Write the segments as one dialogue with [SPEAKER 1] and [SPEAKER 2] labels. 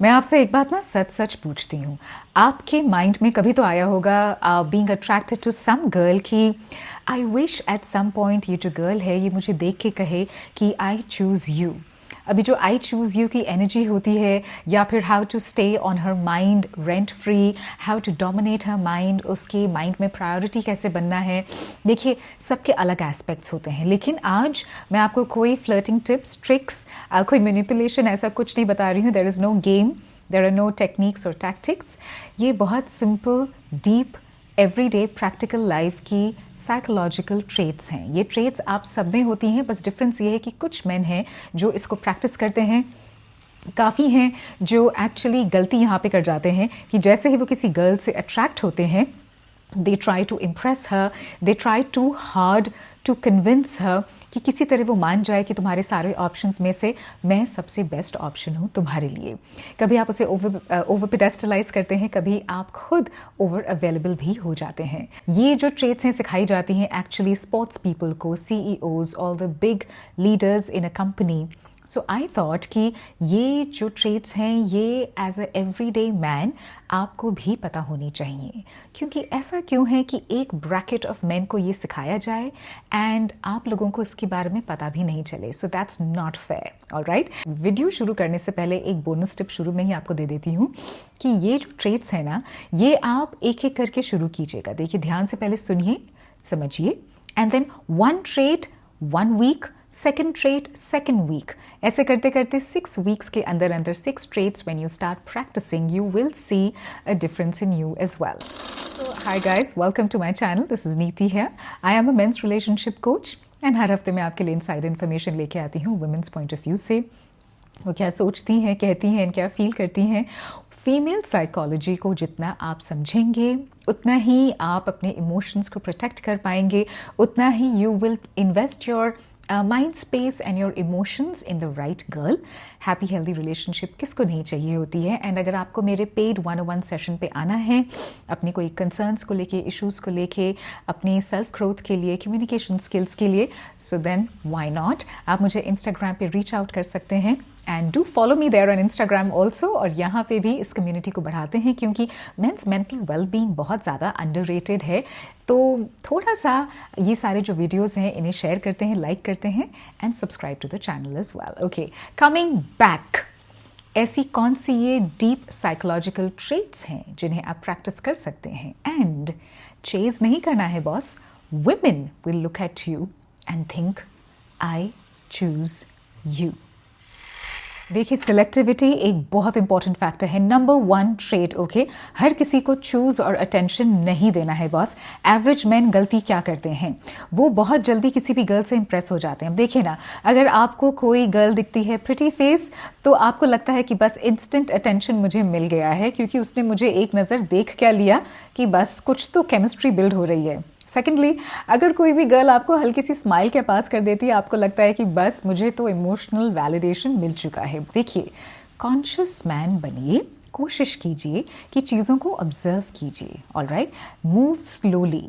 [SPEAKER 1] मैं आपसे एक बात ना सच सच पूछती हूँ। आपके माइंड में कभी तो आया होगा being attracted to some girl कि I wish at some point ये जो गर्ल है ये मुझे देख के कहे कि आई चूज़ यू। अभी जो आई चूज़ यू की एनर्जी होती है, या फिर how to stay on her mind rent free, how to dominate her mind, उसके माइंड में प्रायोरिटी कैसे बनना है। देखिए, सबके अलग एस्पेक्ट्स होते हैं, लेकिन आज मैं आपको कोई फ्लर्टिंग टिप्स ट्रिक्स, कोई मैनिपुलेशन ऐसा कुछ नहीं बता रही हूँ। There is no game, there are no techniques और टैक्टिक्स। ये बहुत simple, deep, everyday practical life की साइकोलॉजिकल ट्रेट्स हैं। ये ट्रेट्स आप सब में होती हैं, बस डिफरेंस ये है कि कुछ मेन हैं जो इसको प्रैक्टिस करते हैं, काफ़ी हैं जो एक्चुअली गलती यहाँ पे कर जाते हैं कि जैसे ही वो किसी गर्ल से अट्रैक्ट होते हैं, they try to impress her, they try to hard to convince her कि किसी तरह वो मान जाए कि तुम्हारे सारे ऑप्शंस में से मैं सबसे बेस्ट ऑप्शन हूँ तुम्हारे लिए। कभी आप उसे ओवर पेडेस्टलाइज करते हैं, कभी आप खुद ओवर अवेलेबल भी हो जाते हैं। ये जो ट्रेट्स हैं सिखाई जाती हैं एक्चुअली स्पोर्ट्स पीपल को, CEOs, all the big leaders in a company. So I thought कि ये जो ट्रेट्स हैं ये एज अ एवरीडे मैन आपको भी पता होनी चाहिए। क्योंकि ऐसा क्यों है कि एक ब्रैकेट ऑफ मेन को ये सिखाया जाए एंड आप लोगों को इसके बारे में पता भी नहीं चले। So that's not fair. Alright, video शुरू करने से पहले एक बोनस टिप शुरू में ही आपको दे देती हूँ कि ये जो ट्रेट्स हैं ना, ये आप एक एक करके शुरू कीजिएगा। देखिए, ध्यान से पहले सुनिए, समझिए, and then one trait 1 week, second trait second week, ऐसे करते करते 6 वीक्स के अंदर अंदर 6 traits when you start practicing you will see a difference in you as well. So hi guys, welcome to my channel. This is Neeti here. I am a men's relationship coach and हर हफ्ते मैं आपके लिए inside information लेके आती हूँ women's point of view से। वो क्या सोचती हैं, कहती हैं, क्या फील करती हैं। फीमेल साइकोलॉजी को जितना आप समझेंगे उतना ही आप अपने इमोशंस को प्रोटेक्ट कर पाएंगे, उतना ही you will invest your mind space and your emotions in the right girl. Happy healthy relationship किसको नहीं चाहिए होती है। एंड अगर आपको मेरे पेड 101 सेशन पे आना है अपने कोई कंसर्न्स को लेके, इश्यूज़ को लेके, अपनी सेल्फ ग्रोथ के लिए, कम्युनिकेशन स्किल्स के लिए, सो देन व्हाई नॉट, आप मुझे इंस्टाग्राम पे रीच आउट कर सकते हैं। And do follow me there on Instagram also. और यहाँ पे भी इस कम्युनिटी को बढ़ाते हैं क्योंकि मेंस मेंटल वेलबींग बहुत ज़्यादा अंडररेटेड है। तो थोड़ा सा ये सारे जो वीडियोस हैं इन्हें शेयर करते हैं, लाइक करते हैं and subscribe to the channel as well. Okay, coming back, ऐसी कौन सी ये डीप साइकोलॉजिकल ट्रेट्स हैं जिन्हें आप प्रैक्टिस कर सकते हैं एंड चेज नहीं करना है boss. Women will look at you and think I choose you. देखिए, सिलेक्टिविटी एक बहुत इंपॉर्टेंट फैक्टर है, नंबर 1 ट्रेट। ओके, हर किसी को चूज और अटेंशन नहीं देना है बॉस। एवरेज मैन गलती क्या करते हैं, वो बहुत जल्दी किसी भी गर्ल से इंप्रेस हो जाते हैं। देखिए ना, अगर आपको कोई गर्ल दिखती है प्रिटी फेस, तो आपको लगता है कि बस इंस्टेंट अटेंशन मुझे मिल गया है क्योंकि उसने मुझे एक नज़र देख क्या लिया कि बस कुछ तो केमिस्ट्री बिल्ड हो रही है। सेकेंडली, अगर कोई भी गर्ल आपको हल्की सी स्माइल के पास कर देती है, आपको लगता है कि बस मुझे तो इमोशनल वैलिडेशन मिल चुका है। देखिए, कॉन्शियस मैन बनिए, कोशिश कीजिए कि चीज़ों को ऑब्जर्व कीजिए। Alright, move slowly,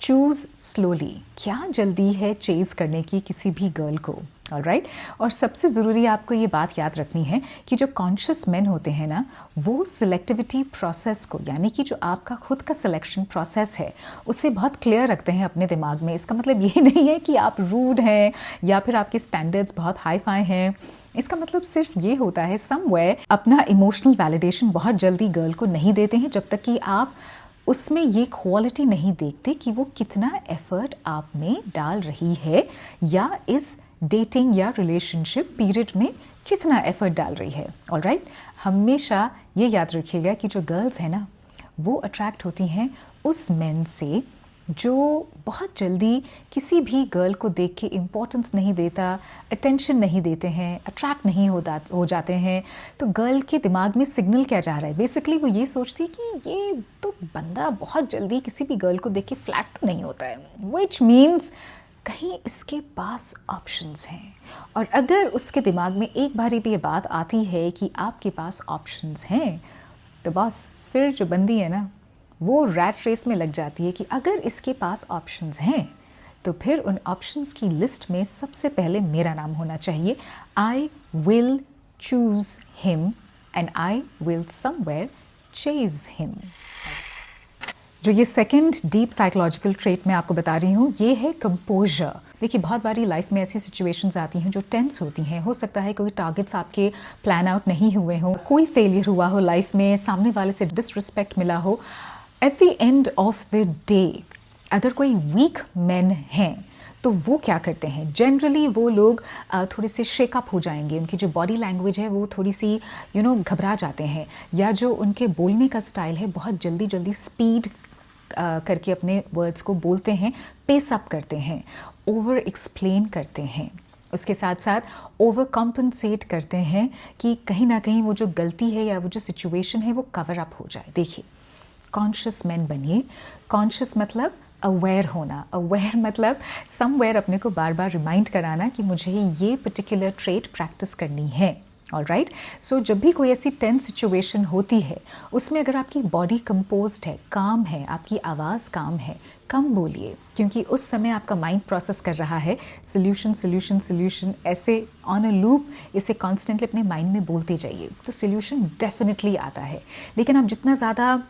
[SPEAKER 1] choose slowly. क्या जल्दी है चेज करने की किसी भी गर्ल को। ऑलराइट, और सबसे ज़रूरी आपको ये बात याद रखनी है कि जो कॉन्शियस मैन होते हैं ना, वो सिलेक्टिविटी प्रोसेस को, यानी कि जो आपका खुद का सिलेक्शन प्रोसेस है, उसे बहुत क्लियर रखते हैं अपने दिमाग में। इसका मतलब ये नहीं है कि आप रूड हैं या फिर आपके स्टैंडर्ड्स बहुत हाई फाई हैं। इसका मतलब सिर्फ ये होता है समवेयर अपना इमोशनल वैलिडेशन बहुत जल्दी गर्ल को नहीं देते हैं जब तक कि आप उसमें ये क्वालिटी नहीं देखते कि वो कितना एफर्ट आप में डाल रही है या इस डेटिंग या रिलेशनशिप पीरियड में कितना एफर्ट डाल रही है। ऑलराइट, हमेशा ये याद रखिएगा कि जो गर्ल्स हैं ना, वो अट्रैक्ट होती हैं उस मेन से जो बहुत जल्दी किसी भी गर्ल को देख के इम्पोर्टेंस नहीं देता, अटेंशन नहीं देते हैं, अट्रैक्ट नहीं हो जाते हैं। तो गर्ल के दिमाग में सिग्नल क्या जा रहा है, बेसिकली वो ये सोचती है कि ये तो बंदा बहुत जल्दी किसी भी गर्ल को देख के फ्लैट तो नहीं होता है, विच मीन्स कहीं इसके पास ऑप्शंस हैं। और अगर उसके दिमाग में एक बारी भी ये बात आती है कि आपके पास ऑप्शंस हैं, तो बस फिर जो बंदी है ना, वो रैट रेस में लग जाती है कि अगर इसके पास ऑप्शंस हैं तो फिर उन ऑप्शंस की लिस्ट में सबसे पहले मेरा नाम होना चाहिए। I will choose him and I will somewhere chase him. जो ये सेकंड डीप साइकोलॉजिकल ट्रेट मैं आपको बता रही हूँ, ये है कंपोजर. देखिए, बहुत बारी लाइफ में ऐसी सिचुएशंस आती हैं जो टेंस होती हैं. हो सकता है कोई टारगेट्स आपके प्लान आउट नहीं हुए हों, कोई फेलियर हुआ हो लाइफ में, सामने वाले से डिसरिस्पेक्ट मिला हो. At the end of the day अगर कोई वीक मैन हैं तो वो क्या करते हैं? जनरली वो लोग थोड़े से शेकअप हो जाएंगे, उनकी जो बॉडी लैंग्वेज है वो थोड़ी सी घबरा जाते हैं, या जो उनके बोलने का स्टाइल है बहुत जल्दी जल्दी स्पीड करके अपने वर्ड्स को बोलते हैं, पेस अप करते हैं, ओवर एक्सप्लेन करते हैं. उसके साथ साथ ओवर कॉम्पनसेट करते हैं कि कहीं ना कहीं वो जो गलती है या वो जो सिचुएशन है वो कवर अप हो जाए. देखिए, कॉन्शियस मैन बनिए. कॉन्शियस मतलब अवेयर होना. अवेयर मतलब समवेयर अपने को बार बार रिमाइंड कराना कि मुझे ये पर्टिकुलर ट्रेट प्रैक्टिस करनी है. ऑलराइट. सो जब भी कोई ऐसी टेंस सिचुएशन होती है, उसमें अगर आपकी बॉडी कंपोज्ड है, काम है, आपकी आवाज़ काम है, कम बोलिए, क्योंकि उस समय आपका माइंड प्रोसेस कर रहा है सोल्यूशन सोल्यूशन सोल्यूशन. ऐसे ऑन अ लूप इसे कॉन्स्टेंटली अपने माइंड में बोलते जाइए तो सोल्यूशन डेफिनेटली आता है. लेकिन आप जितना ज़्यादा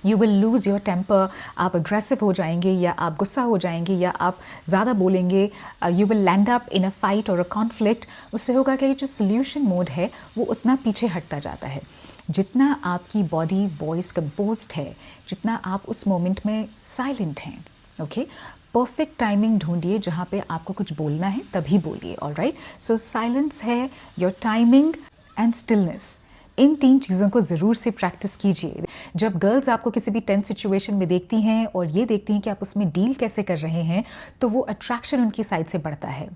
[SPEAKER 1] you will lose your temper, आप अग्रेसिव हो जाएंगे या आप गुस्सा हो जाएंगे या आप ज़्यादा बोलेंगे, you will land up in a fight और अ कॉन्फ्लिक्ट. उससे होगा कि जो सोल्यूशन मोड है वो उतना पीछे हटता जाता है. जितना आपकी बॉडी वॉइस कंपोज्ड है, जितना आप उस मोमेंट में साइलेंट हैं, ओके, परफेक्ट टाइमिंग ढूंढिए जहाँ पे आपको कुछ बोलना है तभी बोलिए. ऑलराइट. सो साइलेंस है, योर टाइमिंग एंड स्टिलनेस, इन 3 चीज़ों को ज़रूर से प्रैक्टिस कीजिए. जब गर्ल्स आपको किसी भी टेंस सिचुएशन में देखती हैं और ये देखती हैं कि आप उसमें डील कैसे कर रहे हैं, तो वो अट्रैक्शन उनकी साइड से बढ़ता है.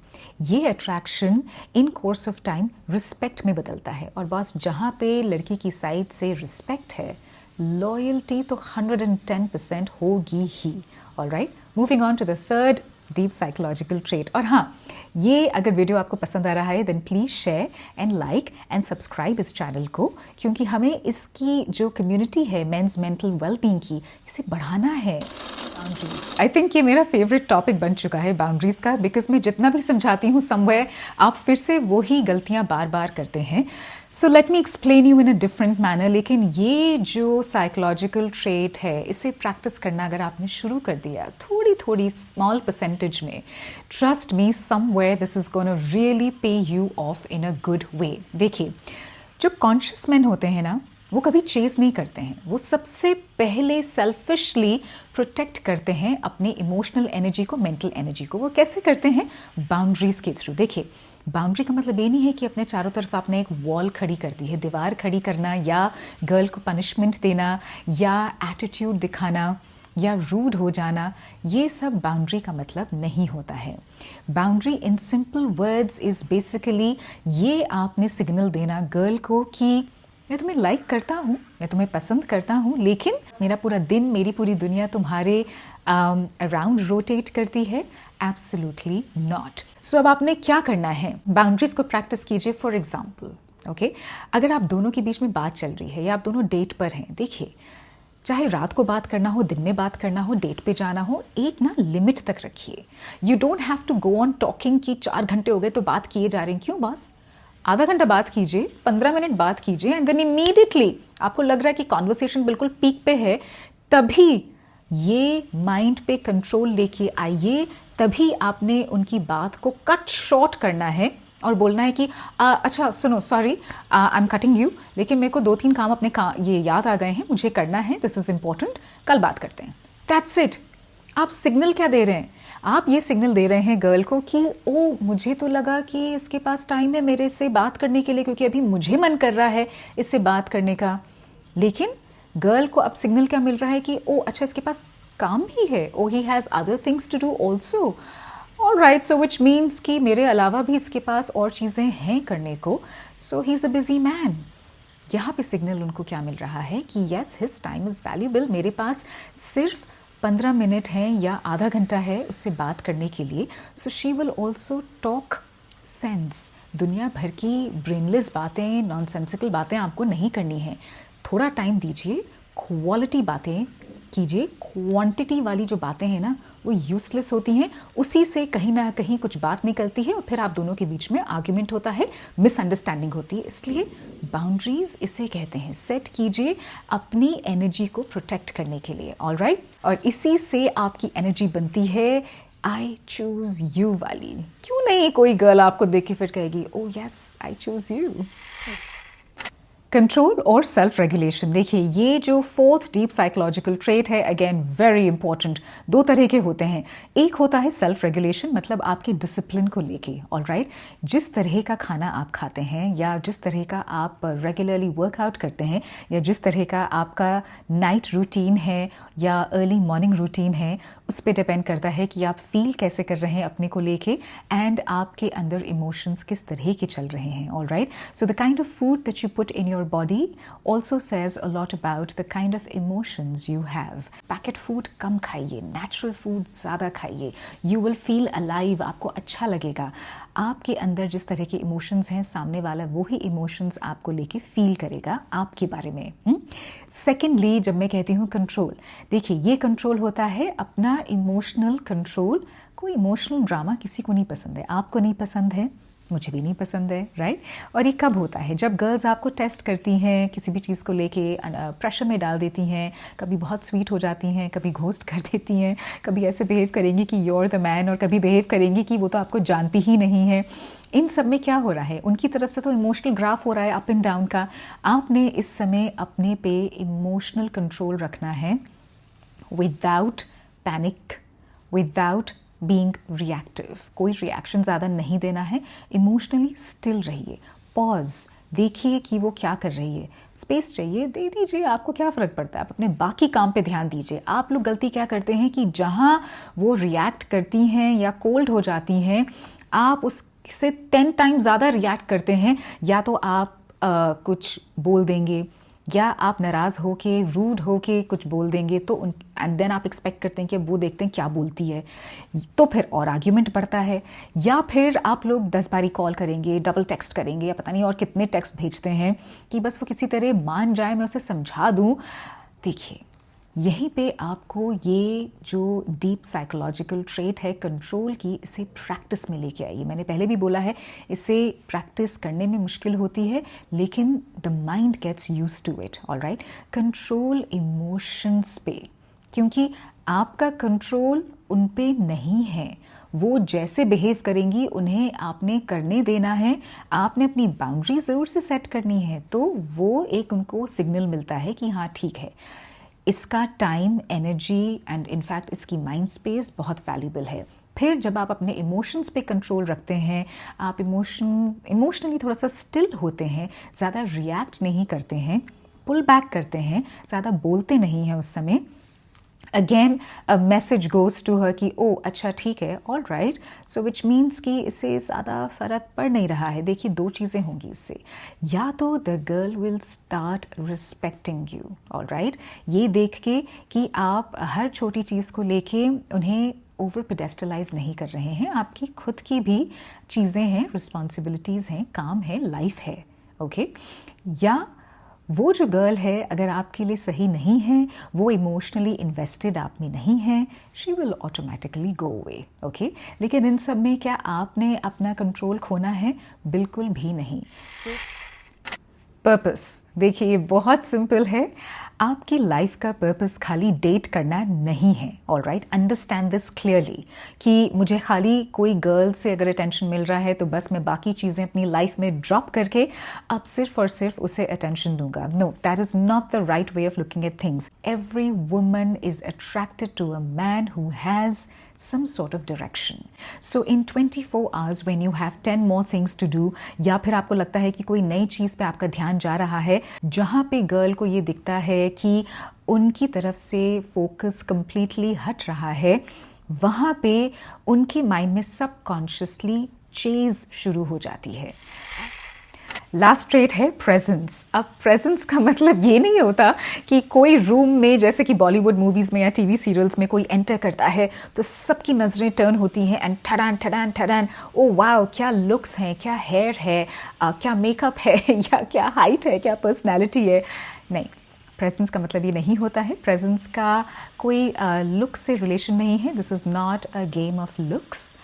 [SPEAKER 1] ये attraction in course of time respect में बदलता है. और बस जहाँ पे लड़की की साइड से रिस्पेक्ट है, लॉयल्टी तो 110% होगी ही. Alright. Moving on to the third deep psychological trait. और हाँ, ये अगर वीडियो आपको पसंद आ रहा है then please share and like and subscribe इस चैनल को, क्योंकि हमें इसकी जो कम्युनिटी है मेंस मेंटल वेलबींग की, इसे बढ़ाना है. बाउंड्रीज, आई थिंक ये मेरा फेवरेट टॉपिक बन चुका है बाउंड्रीज का, बिकॉज मैं जितना भी समझाती हूँ समवेयर आप फिर से वही गलतियाँ बार बार करते हैं. So let me explain you in a different manner. लेकिन ये जो साइकोलॉजिकल ट्रेट है, इसे प्रैक्टिस करना अगर आपने शुरू कर दिया थोड़ी थोड़ी स्मॉल परसेंटेज में, trust me somewhere this is gonna really pay you of in a good way. देखिए, जो कॉन्शियस मैन होते हैं ना, वो कभी चेज नहीं करते हैं. वो सबसे पहले सेल्फिशली प्रोटेक्ट करते हैं अपनी इमोशनल एनर्जी को, मेंटल एनर्जी को. वो कैसे करते हैं? बाउंड्रीज के थ्रू. देखिए, बाउंड्री का मतलब ये नहीं है कि अपने चारों तरफ आपने एक वॉल खड़ी कर दी है. दीवार खड़ी करना या गर्ल को पनिशमेंट देना या एटीट्यूड दिखाना या रूड हो जाना, ये सब बाउंड्री का मतलब नहीं होता है. Boundary in simple words is basically ये आपने सिग्नल देना गर्ल को कि मैं तुम्हें लाइक करता हूँ, मैं तुम्हें पसंद करता हूँ, लेकिन मेरा पूरा दिन, मेरी पूरी दुनिया तुम्हारे अराउंड रोटेट करती है. Absolutely not. सो अब आपने क्या करना है? बाउंड्रीज को प्रैक्टिस कीजिए. फॉर एग्जाम्पल, ओके, अगर आप दोनों के बीच में बात चल रही है या आप दोनों डेट पर हैं, देखिए, चाहे रात को बात करना हो, दिन में बात करना हो, डेट पे जाना हो, एक ना लिमिट तक रखिए. You don't have to go on talking कि 4 घंटे हो गए तो बात किए जा रहे हैं. क्यों बॉस? आधा घंटा बात कीजिए, 15 मिनट बात कीजिए, एंड देन इमीडिएटली आपको लग रहा है कि कॉन्वर्सेशन बिल्कुल पीक पे है, तभी ये माइंड पे कंट्रोल लेके आइए. तभी आपने उनकी बात को कट शॉर्ट करना है और बोलना है कि अच्छा सुनो, sorry I am cutting you, लेकिन मेरे को 2-3 काम अपने ये याद आ गए हैं, मुझे करना है, दिस इज इम्पोर्टेंट, कल बात करते हैं. That's it. आप सिग्नल क्या दे रहे हैं? आप ये सिग्नल दे रहे हैं गर्ल को कि ओ, मुझे तो लगा कि इसके पास टाइम है मेरे से बात करने के लिए, क्योंकि अभी मुझे मन कर रहा है इससे बात करने का. लेकिन गर्ल को अब सिग्नल क्या मिल रहा है कि ओ अच्छा, इसके पास काम भी है, oh he has other things to do also. Alright. So which means कि मेरे अलावा भी इसके पास और चीज़ें हैं करने को. So he is a busy man. यहाँ पे सिग्नल उनको क्या मिल रहा है कि yes, his time is valuable. मेरे पास सिर्फ 15 मिनट हैं या आधा घंटा है उससे बात करने के लिए. So she will also talk sense. दुनिया भर की ब्रेनलेस बातें, नॉनसेंसिकल बातें आपको नहीं करनी है. थोड़ा टाइम दीजिए, क्वालिटी बातें कीजिए. क्वांटिटी वाली जो बातें हैं ना, वो यूजलेस होती हैं, उसी से कहीं ना कहीं कुछ बात निकलती है और फिर आप दोनों के बीच में आर्ग्यूमेंट होता है, मिसअंडरस्टैंडिंग होती है। इसलिए बाउंड्रीज इसे कहते हैं, सेट कीजिए अपनी एनर्जी को प्रोटेक्ट करने के लिए, ऑलराइट। और इसी से आपकी एनर्जी बनती है आई चूज यू वाली। क्यों नहीं कोई गर्ल आपको देख के फिर कहेगी ओ yes I choose you. Control और सेल्फ रेगुलेशन, देखिए ये जो फोर्थ डीप साइकोलॉजिकल ट्रेट है, अगेन वेरी इंपॉर्टेंट। दो तरह के होते हैं, एक होता है सेल्फ रेगुलेशन, मतलब आपके डिसिप्लिन को लेके, ऑलराइट। जिस तरह का खाना आप खाते हैं या जिस तरह का आप रेगुलरली वर्कआउट करते हैं या जिस तरह का आपका नाइट रूटीन है या अर्ली मॉर्निंग रूटीन है, उस पर डिपेंड करता है कि आप फील कैसे कर रहे हैं अपने को लेके एंड आपके अंदर इमोशंस किस तरह के चल रहे हैं, alright. So the kind of food that you put in your body also says a lot about the kind of emotions you have. Packet food कम खाइए, natural food ज़्यादा खाइए, you will feel alive, आपको अच्छा लगेगा। आपके अंदर जिस तरह के इमोशंस हैं, सामने वाला वही इमोशंस आपको लेके फील करेगा आपके बारे में। सेकेंडली, जब मैं कहती हूँ कंट्रोल, देखिए ये कंट्रोल होता है अपना इमोशनल कंट्रोल। कोई इमोशनल ड्रामा किसी को नहीं पसंद है, आपको नहीं पसंद है, मुझे भी नहीं पसंद है, राइट। और ये कब होता है? जब गर्ल्स आपको टेस्ट करती हैं, किसी भी चीज़ को लेके प्रेशर में डाल देती हैं, कभी बहुत स्वीट हो जाती हैं, कभी घोस्ट कर देती हैं, कभी ऐसे बिहेव करेंगी कि यू आर द मैन और कभी बिहेव करेंगी कि वो तो आपको जानती ही नहीं है। इन सब में क्या हो रहा है? उनकी तरफ से तो इमोशनल ग्राफ हो रहा है अप एंड डाउन का। आपने इस समय अपने पे इमोशनल कंट्रोल रखना है without panic, without being reactive. कोई रिएक्शन ज़्यादा नहीं देना है, इमोशनली स्टिल रहिए, पॉज, देखिए कि वो क्या कर रही है, स्पेस चाहिए दे दीजिए, आपको क्या फ़र्क पड़ता है, आप अपने बाकी काम पे ध्यान दीजिए। आप लोग गलती क्या करते हैं कि जहाँ वो रिएक्ट करती हैं या कोल्ड हो जाती हैं, आप उससे 10 टाइम ज़्यादा रिएक्ट करते हैं। या तो आप कुछ बोल देंगे या आप नाराज़ हो के रूड हो के कुछ बोल देंगे, तो एंड देन आप एक्सपेक्ट करते हैं कि अब वो देखते हैं क्या बोलती है, तो फिर और आर्ग्यूमेंट बढ़ता है। या फिर आप लोग 10 बारी कॉल करेंगे, डबल टेक्स्ट करेंगे या पता नहीं और कितने टेक्स्ट भेजते हैं कि बस वो किसी तरह मान जाए, मैं उसे समझा दूँ। देखिए यहीं पे आपको ये जो डीप साइकोलॉजिकल ट्रेट है कंट्रोल की, इसे प्रैक्टिस में लेके आइए। मैंने पहले भी बोला है, इसे प्रैक्टिस करने में मुश्किल होती है, लेकिन the mind gets used to it, alright. Control emotions पे, क्योंकि आपका कंट्रोल उन पे नहीं है। वो जैसे बिहेव करेंगी उन्हें आपने करने देना है, आपने अपनी बाउंड्री ज़रूर से सेट करनी है, तो वो एक उनको सिग्नल मिलता है कि हाँ ठीक है, इसका टाइम, एनर्जी एंड इनफैक्ट इसकी माइंड स्पेस बहुत वैल्यूबल है। फिर जब आप अपने इमोशंस पे कंट्रोल रखते हैं, आप इमोशनली थोड़ा सा स्टिल होते हैं, ज़्यादा रिएक्ट नहीं करते हैं, पुल बैक करते हैं, ज़्यादा बोलते नहीं हैं उस समय, again a message goes to her कि ओ अच्छा ठीक है, all right, so which means कि इससे ज़्यादा फ़र्क पड़ नहीं रहा है। देखिए दो चीज़ें होंगी इससे, या तो the girl will start respecting you, all right, ये देख के कि आप हर छोटी चीज़ को लेके उन्हें ओवर पेडेस्टलाइज नहीं कर रहे हैं, आपकी खुद की भी चीज़ें हैं, रिस्पॉन्सिबिलिटीज़ हैं, काम है, लाइफ है, ओके। या वो जो गर्ल है अगर आपके लिए सही नहीं है, वो इमोशनली इन्वेस्टेड आप में नहीं है, she will automatically go away, okay. लेकिन इन सब में क्या आपने अपना कंट्रोल खोना है? बिल्कुल भी नहीं। पर्पस, देखिए ये बहुत सिंपल है। आपकी लाइफ का पर्पस खाली डेट करना नहीं है, all right. Understand this clearly कि मुझे खाली कोई गर्ल से अगर अटेंशन मिल रहा है तो बस मैं बाकी चीज़ें अपनी लाइफ में ड्रॉप करके अब सिर्फ और सिर्फ उसे अटेंशन दूंगा। No, that is not the right way of looking at things. Every woman is attracted to a man who has some sort of direction. So in 24 hours when you have 10 more things to do, या फिर आपको लगता है कि कोई नई चीज़ पे आपका ध्यान जा रहा है, जहाँ पे गर्ल को ये दिखता है कि उनकी तरफ से फोकस completely हट रहा है, वहाँ पे उनके माइंड में सबकॉन्शियसली चेज शुरू हो जाती है। लास्ट ट्रेट है प्रेजेंस। अब प्रेजेंस का मतलब ये नहीं होता कि कोई रूम में, जैसे कि बॉलीवुड मूवीज़ में या टीवी सीरियल्स में कोई एंटर करता है तो सबकी नज़रें टर्न होती हैं एंड ठडान ठडान ठडान, ओ वाओ क्या लुक्स हैं, क्या हेयर है, क्या मेकअप है या क्या हाइट है, क्या पर्सनैलिटी है। नहीं, प्रेजेंस का मतलब ये नहीं होता है, प्रेजेंस का कोई लुक से रिलेशन नहीं है। This is not a game of looks.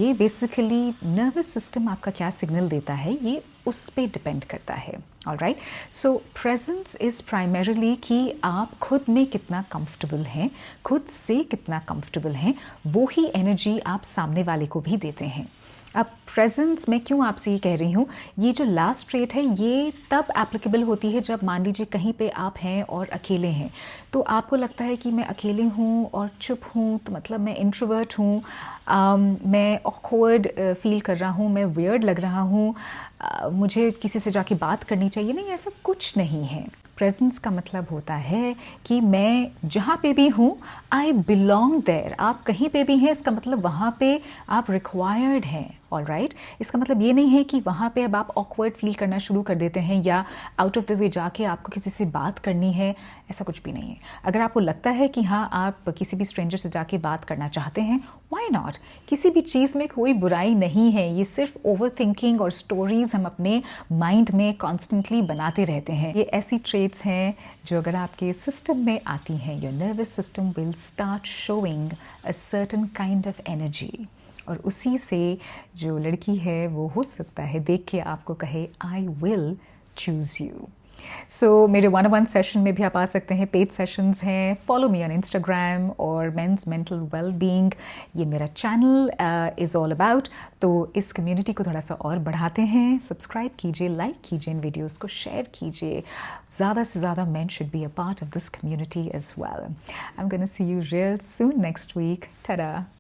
[SPEAKER 1] ये बेसिकली नर्वस सिस्टम आपका क्या सिग्नल देता है, ये उस पे डिपेंड करता है। Alright, so presence is primarily कि आप खुद में कितना कंफर्टेबल हैं, खुद से कितना कंफर्टेबल हैं, वो ही एनर्जी आप सामने वाले को भी देते हैं। अब प्रेजेंस मैं क्यों आपसे ये कह रही हूँ, ये जो लास्ट ट्रेट है ये तब एप्लीकेबल होती है जब मान लीजिए कहीं पे आप हैं और अकेले हैं, तो आपको लगता है कि मैं अकेले हूँ और चुप हूँ, तो मतलब मैं इंट्रोवर्ट हूँ, मैं ऑकवर्ड फील कर रहा हूँ, मैं वियर्ड लग रहा हूँ, मुझे किसी से जाके बात करनी चाहिए। नहीं, ऐसा कुछ नहीं है। प्रेजेंस का मतलब होता है कि मैं जहाँ पे भी हूँ, आई बिलोंग देयर। आप कहीं पे भी हैं, इसका मतलब वहाँ पे आप रिक्वायर्ड हैं। ऑलराइट, इसका मतलब ये नहीं है कि वहाँ पे अब आप ऑकवर्ड फील करना शुरू कर देते हैं या आउट ऑफ द वे जाके आपको किसी से बात करनी है, ऐसा कुछ भी नहीं है। अगर आपको लगता है कि हाँ, आप किसी भी स्ट्रेंजर से जाके बात करना चाहते हैं, व्हाई नॉट। किसी भी चीज़ में कोई बुराई नहीं है, ये सिर्फ ओवर थिंकिंग और स्टोरीज हम अपने माइंड में कॉन्स्टेंटली बनाते रहते हैं। ये ऐसी ट्रेट्स हैं जो अगर आपके सिस्टम में आती हैं, your nervous system will start showing a certain kind of energy, और उसी से जो लड़की है वो हो सकता है देख के आपको कहे आई विल चूज़ यू। सो मेरे 1-on-1 सेशन में भी आप आ सकते हैं, पेड सेशंस हैं। फॉलो मी ऑन इंस्टाग्राम और मेंस मेंटल वेलबींग, ये मेरा चैनल इज़ ऑल अबाउट। तो इस कम्युनिटी को थोड़ा सा और बढ़ाते हैं। सब्सक्राइब कीजिए, लाइक कीजिए, इन वीडियोज़ को शेयर कीजिए। ज़्यादा से ज़्यादा men should be a part of this community as well. I'm gonna see you real soon next week. Ta-da!